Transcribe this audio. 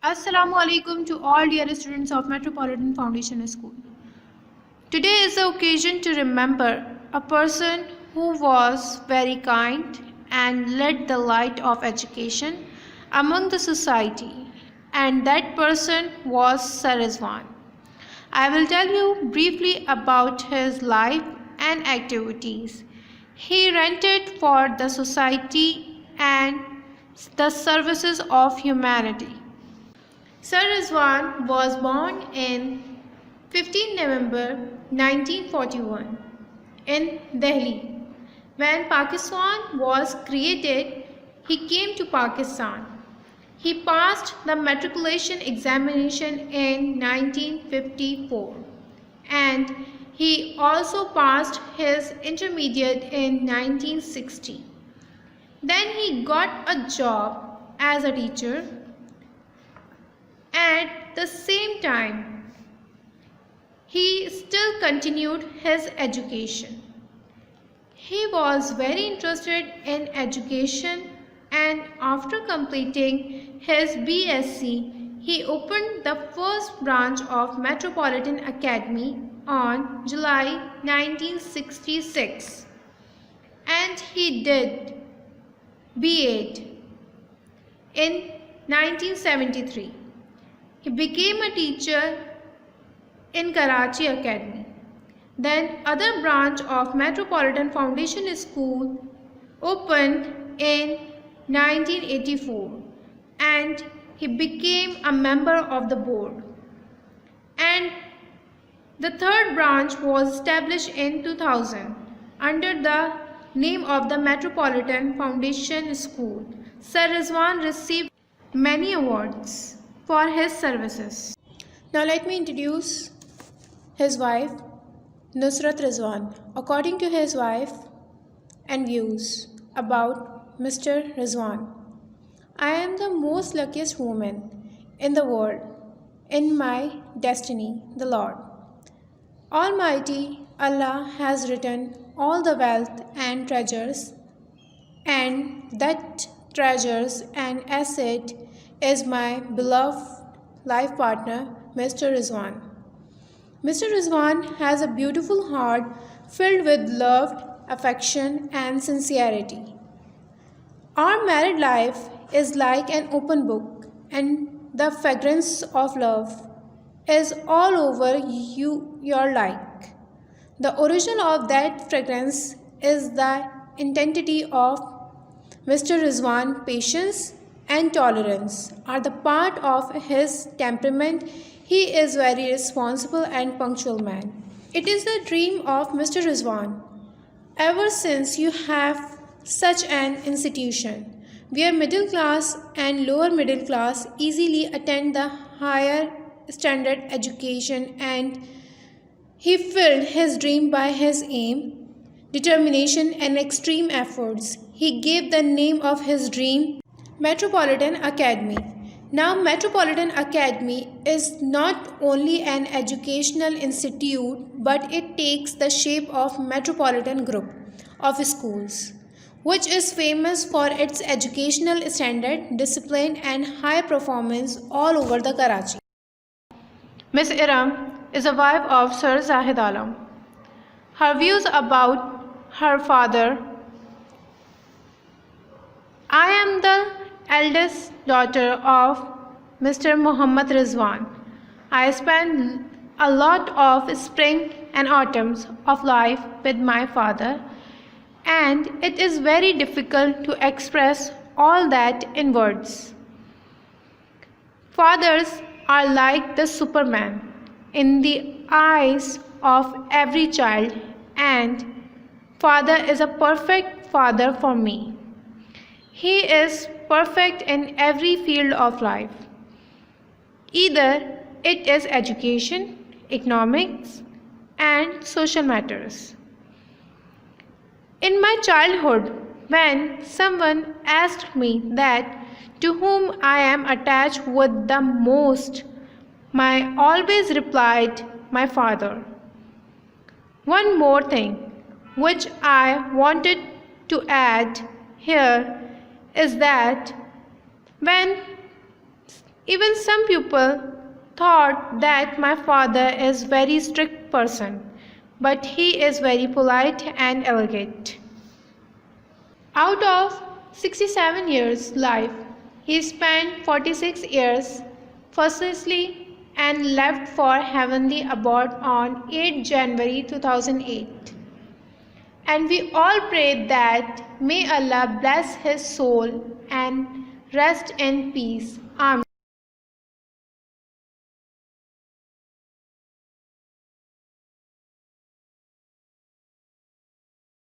Assalamu alaikum to all dear students of Metropolitan Foundation School. Today is the occasion to remember a person who was very kind and led the light of education among the society, and that person was Sir Rizwan. I will tell you briefly about his life and activities. He rented for the society and the services of humanity. Sir Rizwan was born in 15 November 1941 in Delhi. When Pakistan was created, he came to Pakistan. He passed the matriculation examination in 1954 and he also passed his intermediate in 1960. Then he got a job as a teacher. At the same time, he still continued his education. He was very interested in education, and after completing his BSc, he opened the first branch of Metropolitan Academy on July 1966, and he did B.Ed in 1973. He became a teacher in Karachi Academy. Then other branch of Metropolitan Foundation School opened in 1984 and he became a member of the board. And the third branch was established in 2000 under the name of the Metropolitan Foundation School. Sir Rizwan received many awards for his services. Now let me introduce his wife, Nusrat Rizwan. According to his wife and views about Mr. Rizwan, I am the most luckiest woman in the world. In my destiny, the Lord Almighty Allah has written all the wealth and treasures, and that treasures and asset is my beloved life partner, Mr. Rizwan. Mr. Rizwan has a beautiful heart filled with love, affection, and sincerity. Our married life is like an open book, and the fragrance of love is all over your like. The origin of that fragrance is the intensity of Mr. Rizwan. Patience and tolerance are the part of his temperament. He is very responsible and punctual man. It is the dream of Mr. Rizwan. Ever since you have such an institution where middle class and lower middle class easily attend the higher standard education, and he filled his dream by his aim, determination and extreme efforts. He gave the name of his dream Metropolitan Academy. Now, Metropolitan Academy is not only an educational institute, but it takes the shape of Metropolitan Group of schools, which is famous for its educational standard, discipline, and high performance all over the Karachi. Miss Iram is a wife of Sir Zahid Alam. Her views about her father: I am the eldest daughter of Mr. Muhammad Rizwan. I spent a lot of spring and autumns of life with my father, and it is very difficult to express all that in words. Fathers are like the Superman in the eyes of every child, and father is a perfect father for me. He is perfect in every field of life. Either it is education, economics, and social matters. In my childhood, when someone asked me that to whom I am attached with the most, I always replied, my father. One more thing which I wanted to add here is that when Even some people thought that my father is very strict person, but he is very polite and elegant. Out of 67 years life, he spent 46 years firstly and left for heavenly abode on 8 January 2008. And we all pray that may Allah bless his soul and rest in peace. Amen.